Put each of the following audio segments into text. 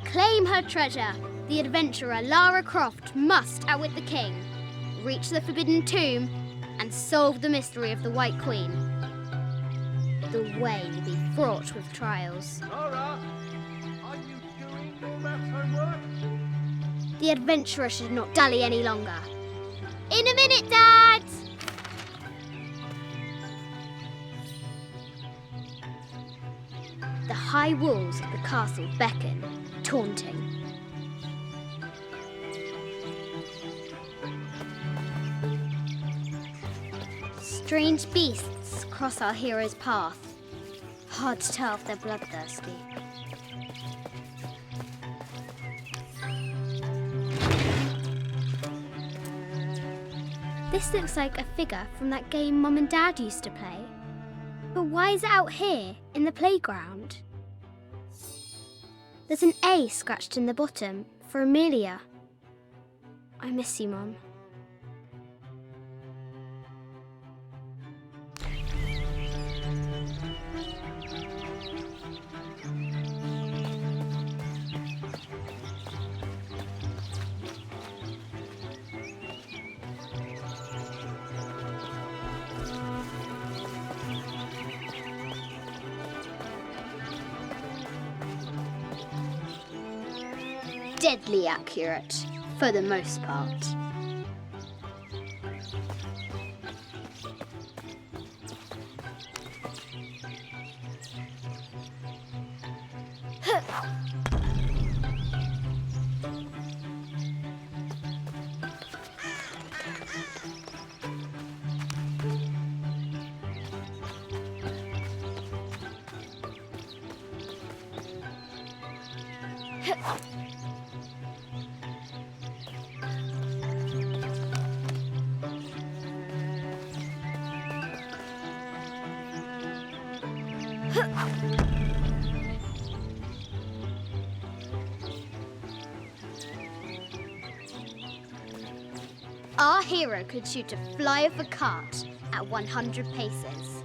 claim her treasure, the adventurer Lara Croft must outwit the king, reach the Forbidden Tomb, and solve the mystery of the White Queen. The way will be fraught with trials. Lara, are you doing all that homework? The adventurer should not dally any longer. In a minute, Dad! The high walls of the castle beckon, taunting. Strange beasts cross our hero's path. Hard to tell if they're bloodthirsty. This looks like a figure from that game Mum and Dad used to play. But why is it out here, in the playground? There's an A scratched in the bottom for Amelia. I miss you, Mum. Deadly accurate, for the most part. Our hero could shoot a fly of a cart at 100 paces.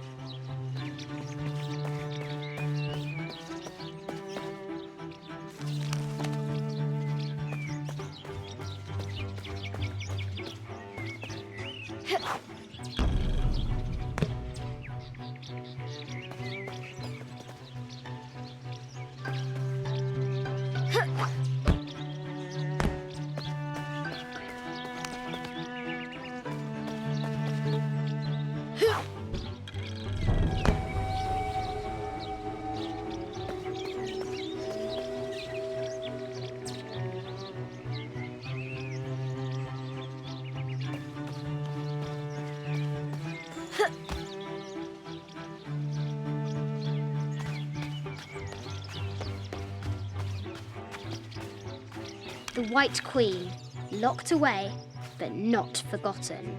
The White Queen, locked away, but not forgotten.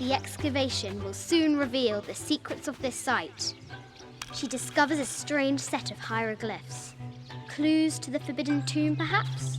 The excavation will soon reveal the secrets of this site. She discovers a strange set of hieroglyphs. Clues to the Forbidden Tomb, perhaps?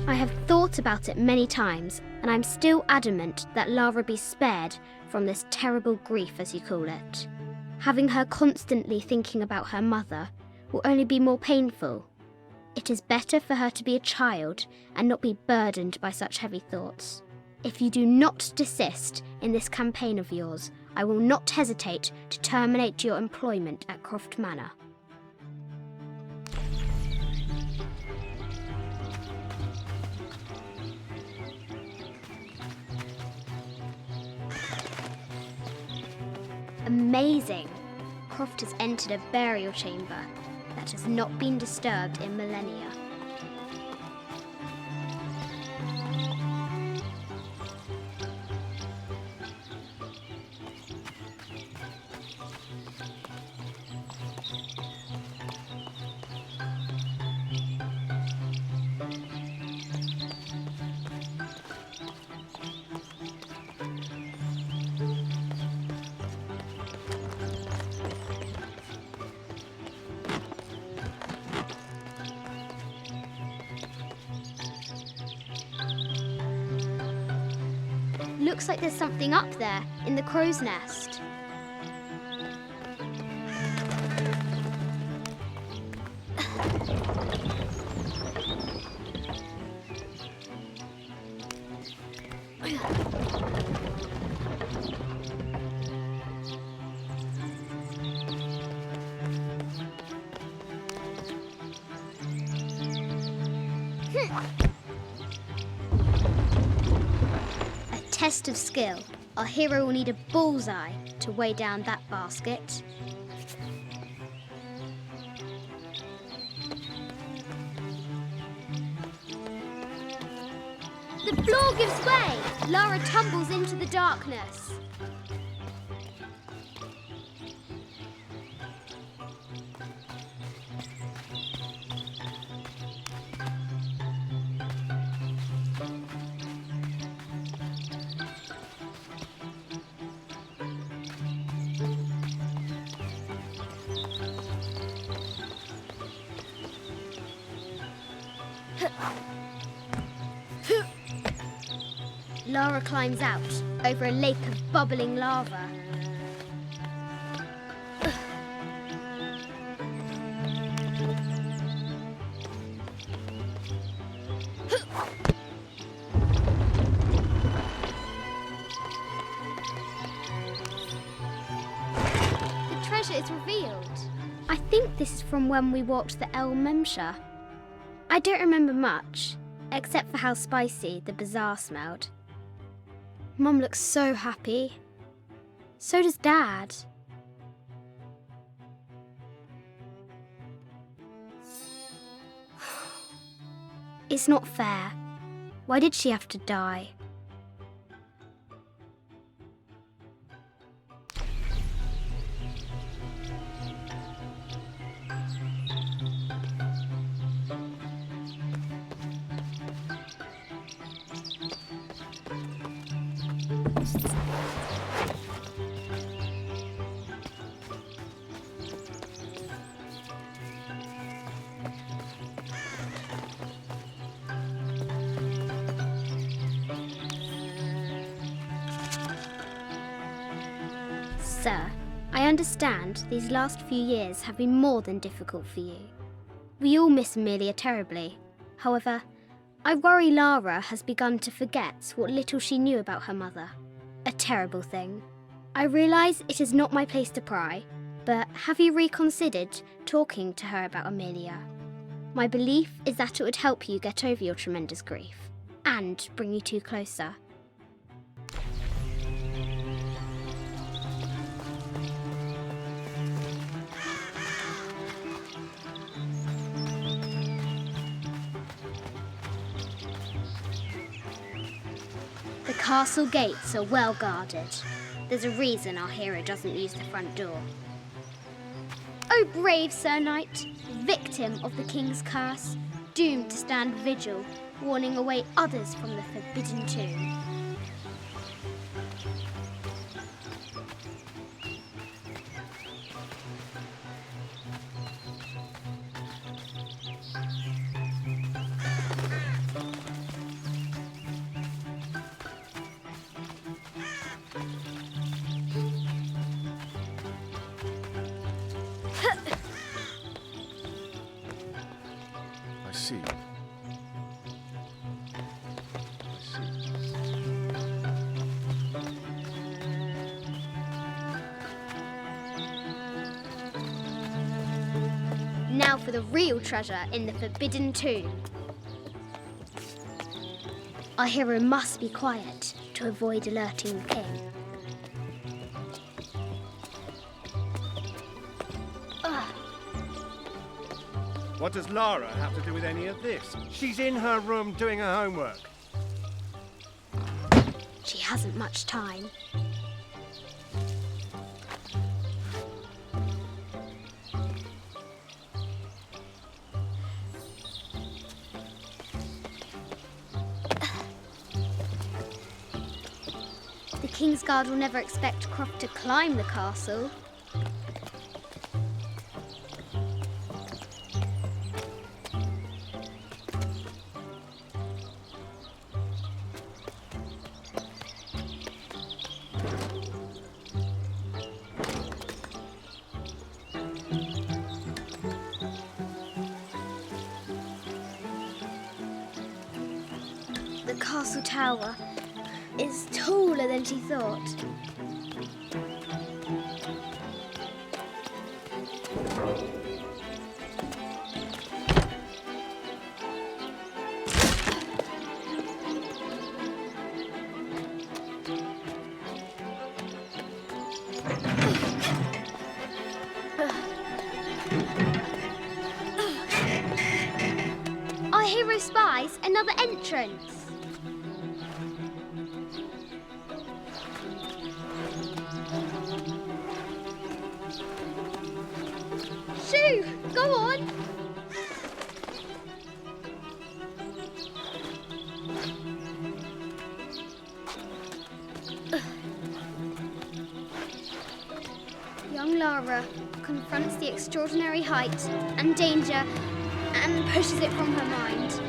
I have thought about it many times, and I'm still adamant that Lara be spared from this terrible grief, as you call it. Having her constantly thinking about her mother will only be more painful. It is better for her to be a child and not be burdened by such heavy thoughts. If you do not desist in this campaign of yours, I will not hesitate to terminate your employment at Croft Manor. Amazing! Croft has entered a burial chamber that has not been disturbed in millennia. Looks like there's something up there in the crow's nest. Test of skill. Our hero will need a bullseye to weigh down that basket. The floor gives way! Lara tumbles into the darkness. Lara climbs out over a lake of bubbling lava. The treasure is revealed. I think this is from when we walked the El Memsha. I don't remember much, except for how spicy the bazaar smelled. Mum looks so happy. So does Dad. It's not fair. Why did she have to die? Sir, I understand these last few years have been more than difficult for you. We all miss Amelia terribly. However, I worry Lara has begun to forget what little she knew about her mother. A terrible thing. I realise it is not my place to pry, but have you reconsidered talking to her about Amelia? My belief is that it would help you get over your tremendous grief and bring you two closer. The castle gates are well guarded. There's a reason our hero doesn't use the front door. Oh, brave Sir Knight, victim of the king's curse, doomed to stand vigil, warning away others from the forbidden tomb. I see. Now for the real treasure in the forbidden tomb. Our hero must be quiet to avoid alerting the king. What does Lara have to do with any of this? She's in her room doing her homework. She hasn't much time. The King's Guard will never expect Croft to climb the castle. The castle tower is taller than she thought. Our hero spies another entrance. Shoo! Go on! Young Lara confronts the extraordinary height and danger and pushes it from her mind.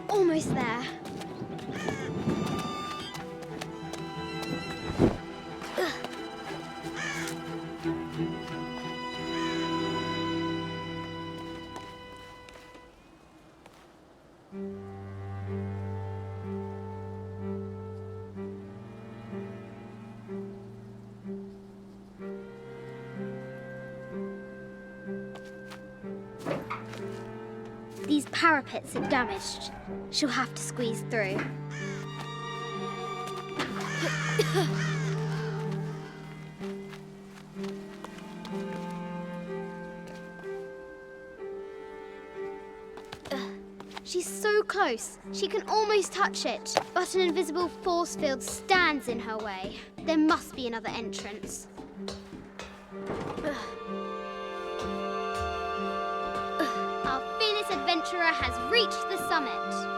Almost there. These parapets are damaged. She'll have to squeeze through. She's so close. She can almost touch it. But an invisible force field stands in her way. There must be another entrance. Our fearless adventurer has reached the summit.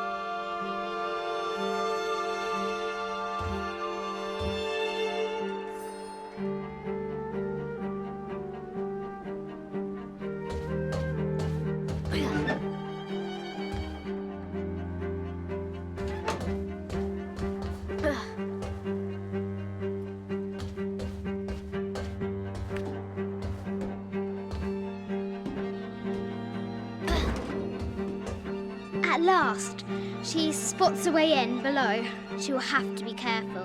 At last, she spots a way in below. She will have to be careful.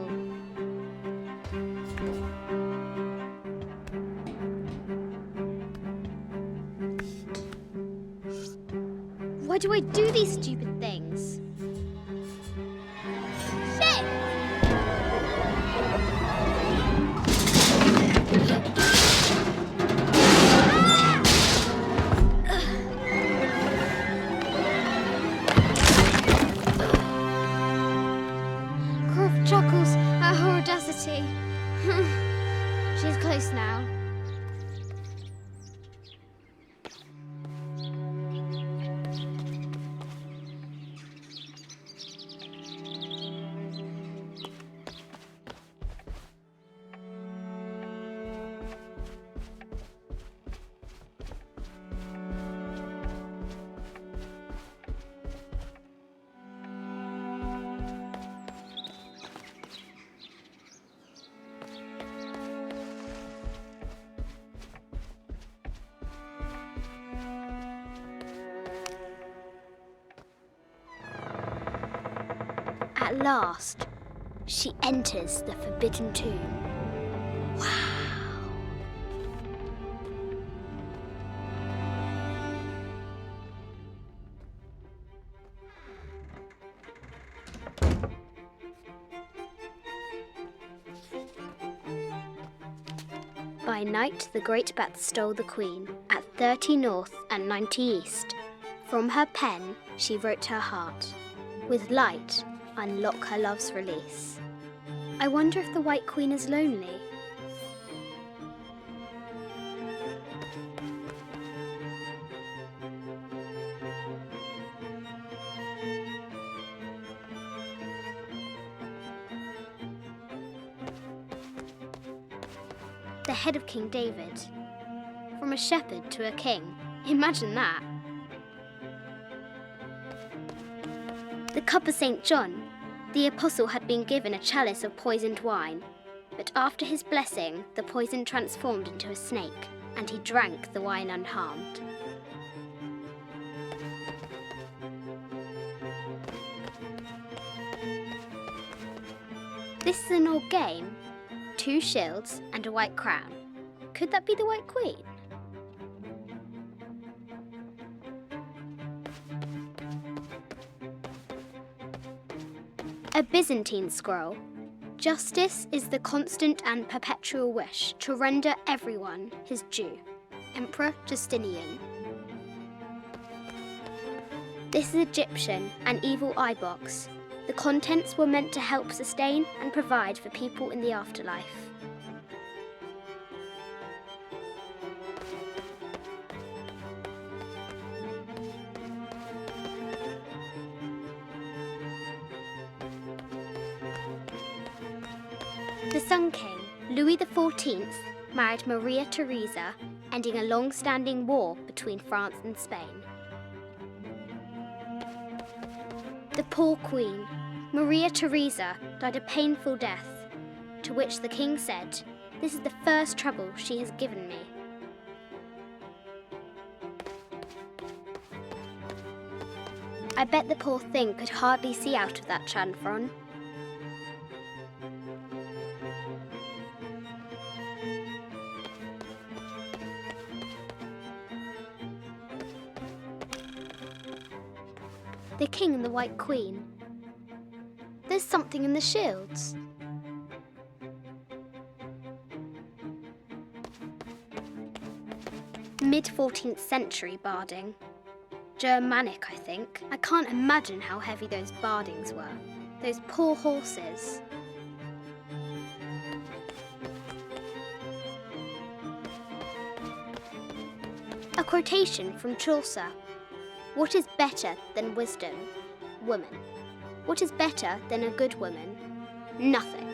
Why do I do these stupid things? Shit! Croft chuckles at her audacity. She's close now. At last, she enters the Forbidden Tomb. Wow! By night, the great bat stole the queen at 30 north and 90 east. From her pen, she wrote her heart. With light, unlock her love's release. I wonder if the White Queen is lonely. The head of King David. from a shepherd to a king. Imagine that. The cup of St. John. The apostle had been given a chalice of poisoned wine, but after his blessing, the poison transformed into a snake, and he drank the wine unharmed. This is an old game. 2 shields and a white crown. Could that be the White Queen? A Byzantine scroll. Justice is the constant and perpetual wish to render everyone his due. Emperor Justinian. This is Egyptian, an evil eye box. The contents were meant to help sustain and provide for people in the afterlife. The Sun King, Louis XIV, married Maria Theresa, ending a long-standing war between France and Spain. The poor Queen, Maria Theresa, died a painful death, to which the king said, "This is the first trouble she has given me." I bet the poor thing could hardly see out of that chanfron. The king and the White Queen. There's something in the shields. Mid-14th century barding. Germanic, I think. I can't imagine how heavy those bardings were. Those poor horses. A quotation from Chaucer. What is better than wisdom? Woman. What is better than a good woman? Nothing.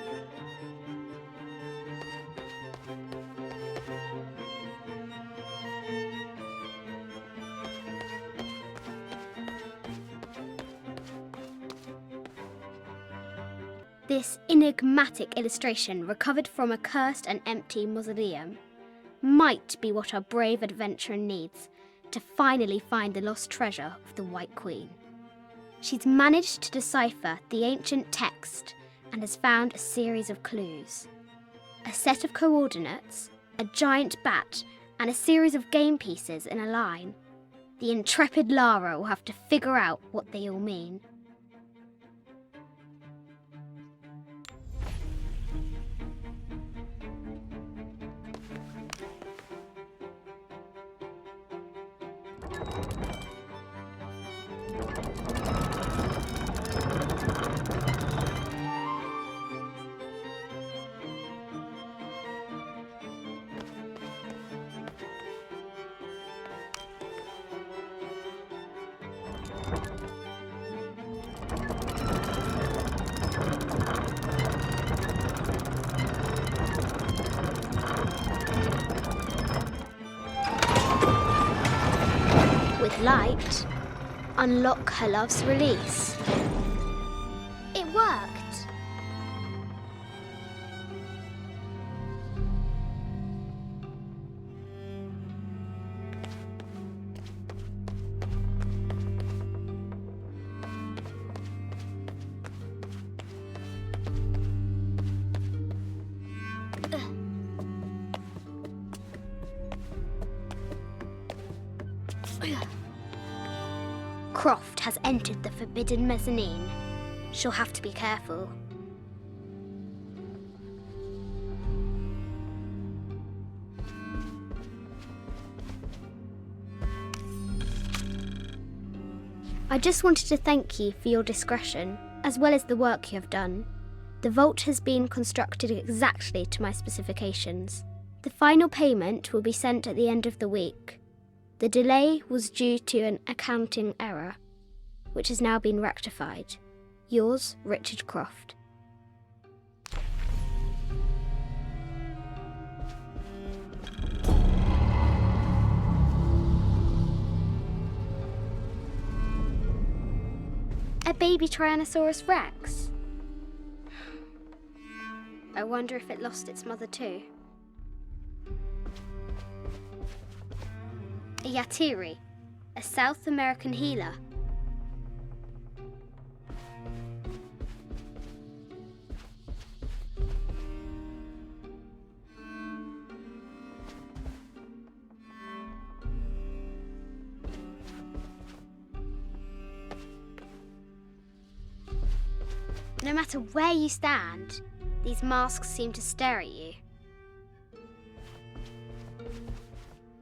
This enigmatic illustration, recovered from a cursed and empty mausoleum, might be what our brave adventurer needs to finally find the lost treasure of the White Queen. She's managed to decipher the ancient text and has found a series of clues. A set of coordinates, a giant bat, and a series of game pieces in a line. The intrepid Lara will have to figure out what they all mean. With light, unlock her love's release. It worked. Croft has entered the forbidden mezzanine. She'll have to be careful. I just wanted to thank you for your discretion, as well as the work you have done. The vault has been constructed exactly to my specifications. The final payment will be sent at the end of the week. The delay was due to an accounting error, which has now been rectified. Yours, Richard Croft. baby Tyrannosaurus Rex. I wonder if it lost its mother too. A Yatiri, a South American healer. No matter where you stand, these masks seem to stare at you.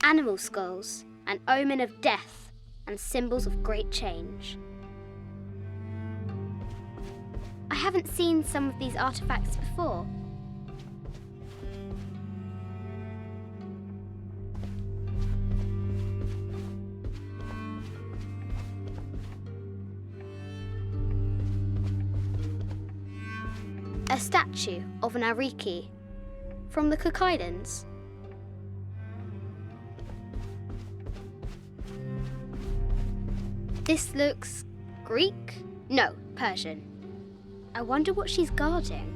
Animal skulls, an omen of death and symbols of great change. I haven't seen some of these artifacts before. A statue of an Ariki from the Cook Islands. This looks Greek? No, Persian. I wonder what she's guarding.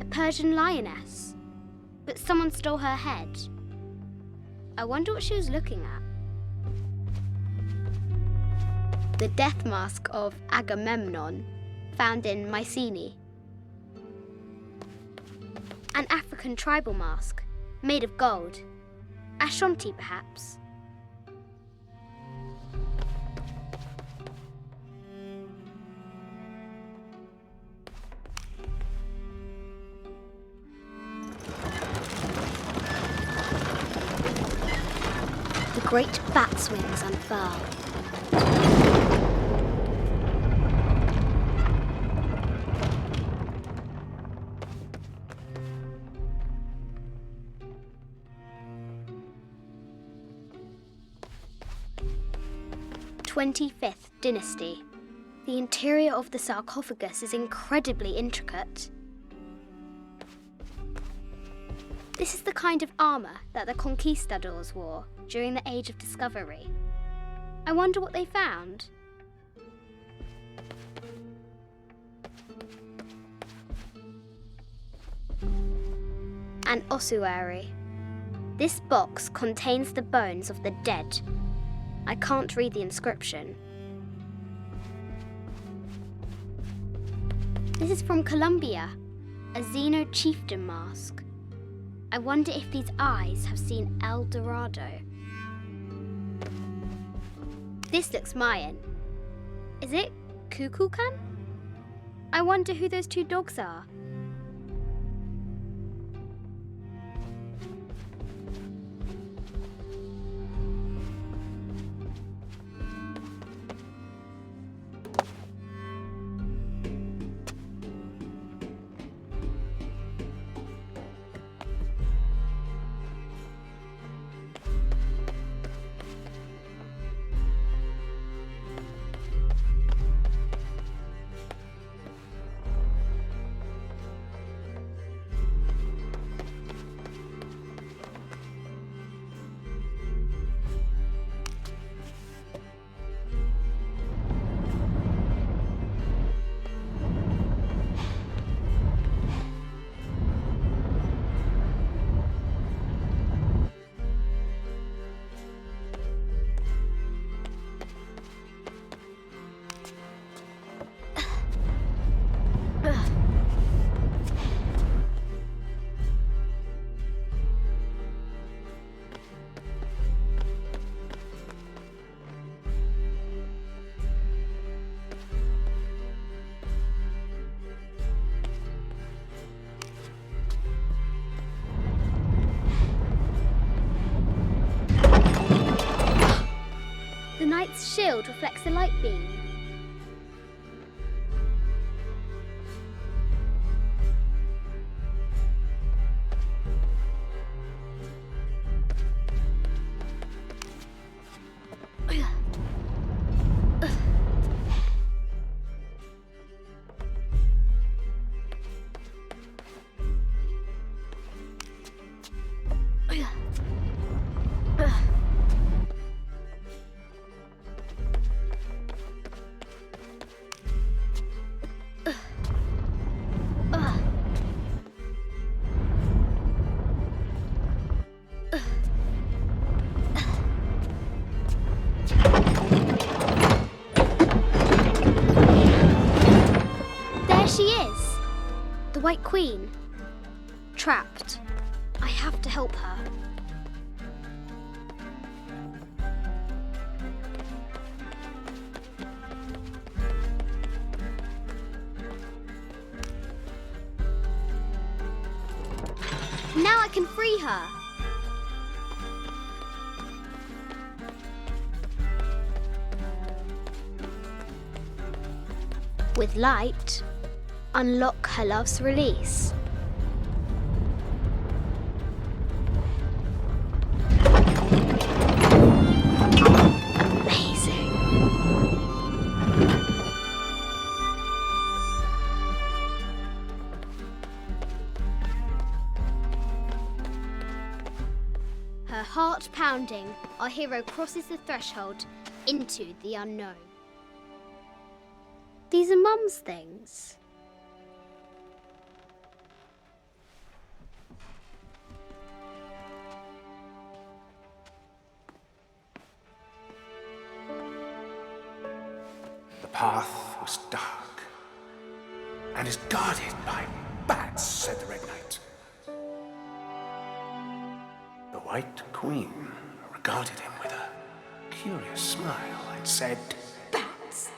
A Persian lioness. But someone stole her head. I wonder what she was looking at. The death mask of Agamemnon, found in Mycenae. An African tribal mask, made of gold. Ashanti, perhaps. The great bat's wings unfurl. '25th Dynasty. The interior of the sarcophagus is incredibly intricate. This is the kind of armour that the conquistadors wore during the Age of Discovery. I wonder what they found. An ossuary. This box contains the bones of the dead. I can't read the inscription. This is from Colombia, a Xeno chieftain mask. I wonder if these eyes have seen El Dorado. This looks Mayan. Is it Kukulkan? I wonder who those two dogs are. The knight's shield reflects the light beam. White Queen. Trapped. I have to help her. Now I can free her. With light, unlock her love's release. Amazing. Her heart pounding, our hero crosses the threshold into the unknown. These are Mum's things. The path was dark and is guarded by bats, said the Red Knight. The White Queen regarded him with a curious smile and said, Bats!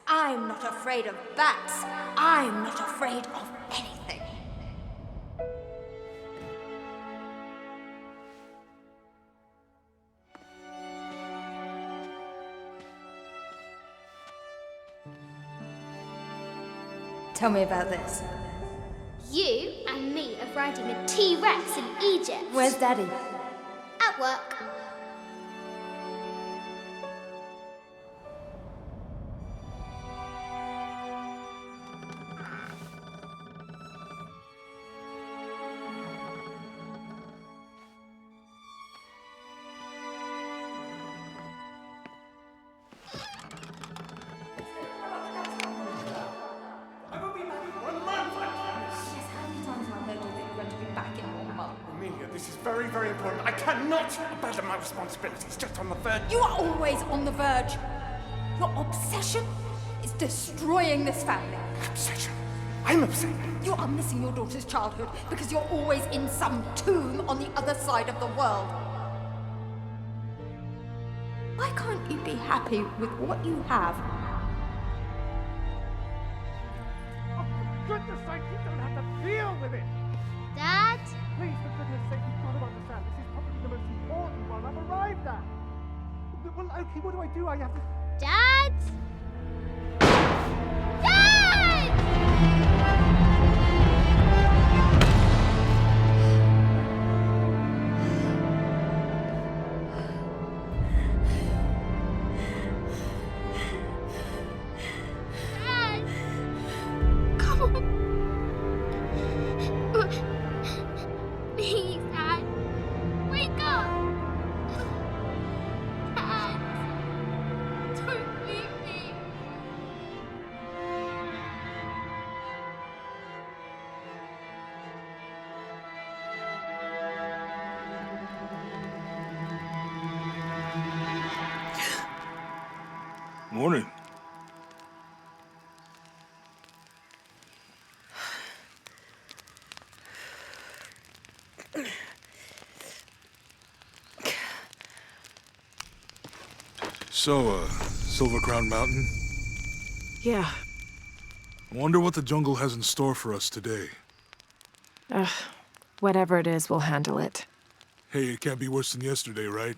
I'm not afraid of bats. I'm not afraid of anything. Tell me about this. You and me are riding a T-Rex in Egypt. Where's Daddy? At work. Amelia, this is very, very important. I cannot abandon my responsibilities just on the verge. You are always on the verge. Your obsession is destroying this family. Obsession. I'm obsessed. You are missing your daughter's childhood because you're always in some tomb on the other side of the world. Why can't you be happy with what you have? Oh, for goodness sake, you don't have to deal with it. Dad? Please, for goodness sake, you've got to understand. This is probably the most important one I've arrived at. Well, okay, what do I do? I have to... Dad? Dad! Dad! Come on. Please, Dad. Wake up. Dad. Don't leave me. Morning. So, Silver Crown Mountain? Yeah. I wonder what the jungle has in store for us today. Whatever it is, we'll handle it. Hey, it can't be worse than yesterday, right?